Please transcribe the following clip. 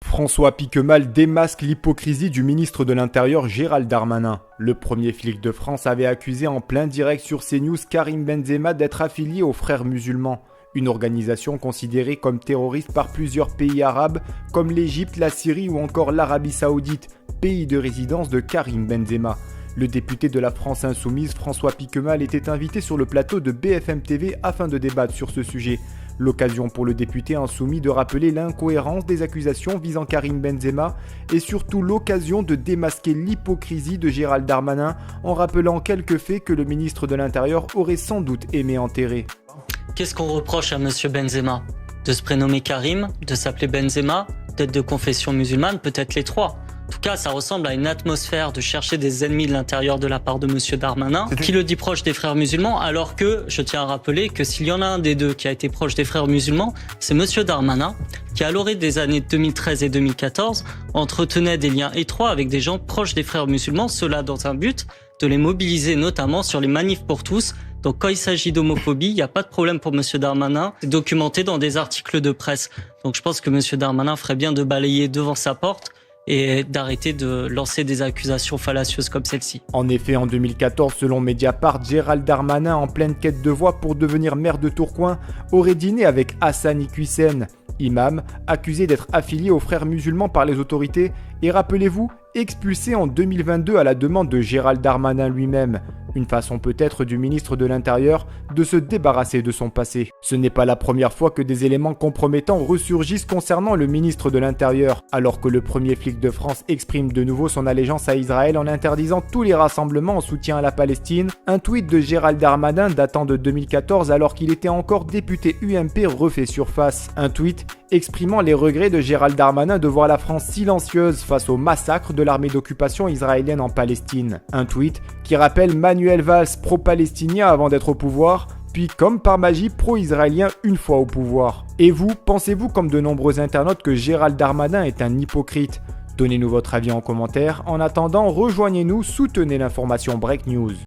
François Piquemal démasque l'hypocrisie du ministre de l'Intérieur Gérald Darmanin. Le premier flic de France avait accusé en plein direct sur CNews Karim Benzema d'être affilié aux Frères musulmans, une organisation considérée comme terroriste par plusieurs pays arabes comme l'Égypte, la Syrie ou encore l'Arabie Saoudite, pays de résidence de Karim Benzema. Le député de la France Insoumise, François Piquemal, était invité sur le plateau de BFM TV afin de débattre sur ce sujet. L'occasion pour le député insoumis de rappeler l'incohérence des accusations visant Karim Benzema et surtout l'occasion de démasquer l'hypocrisie de Gérald Darmanin en rappelant quelques faits que le ministre de l'Intérieur aurait sans doute aimé enterrer. Qu'est-ce qu'on reproche à monsieur Benzema? De se prénommer Karim, de s'appeler Benzema, d'être de confession musulmane, peut-être les trois. En tout cas, ça ressemble à une atmosphère de chercher des ennemis de l'intérieur de la part de monsieur Darmanin, qui le dit proche des frères musulmans, alors que, je tiens à rappeler que s'il y en a un des deux qui a été proche des frères musulmans, c'est monsieur Darmanin, qui à l'orée des années 2013 et 2014 entretenait des liens étroits avec des gens proches des frères musulmans, cela dans un but de les mobiliser notamment sur les manifs pour tous. Donc quand il s'agit d'homophobie, il n'y a pas de problème pour monsieur Darmanin, c'est documenté dans des articles de presse. Donc je pense que monsieur Darmanin ferait bien de balayer devant sa porte et d'arrêter de lancer des accusations fallacieuses comme celle-ci. En effet, en 2014, selon Mediapart, Gérald Darmanin, en pleine quête de voix pour devenir maire de Tourcoing, aurait dîné avec Hassan Iquissen, imam, accusé d'être affilié aux frères musulmans par les autorités et, rappelez-vous, expulsé en 2022 à la demande de Gérald Darmanin lui-même. Une façon peut-être du ministre de l'Intérieur de se débarrasser de son passé. Ce n'est pas la première fois que des éléments compromettants ressurgissent concernant le ministre de l'Intérieur, alors que le premier flic de France exprime de nouveau son allégeance à Israël en interdisant tous les rassemblements en soutien à la Palestine. Un tweet de Gérald Darmanin datant de 2014 alors qu'il était encore député UMP refait surface. Un tweet exprimant les regrets de Gérald Darmanin de voir la France silencieuse face au massacre de l'armée d'occupation israélienne en Palestine. Un tweet qui rappelle Manuel Valls pro-palestinien avant d'être au pouvoir, puis comme par magie pro-israélien une fois au pouvoir. Et vous, pensez-vous comme de nombreux internautes que Gérald Darmanin est un hypocrite? Donnez-nous votre avis en commentaire. En attendant, rejoignez-nous, soutenez l'information Break News.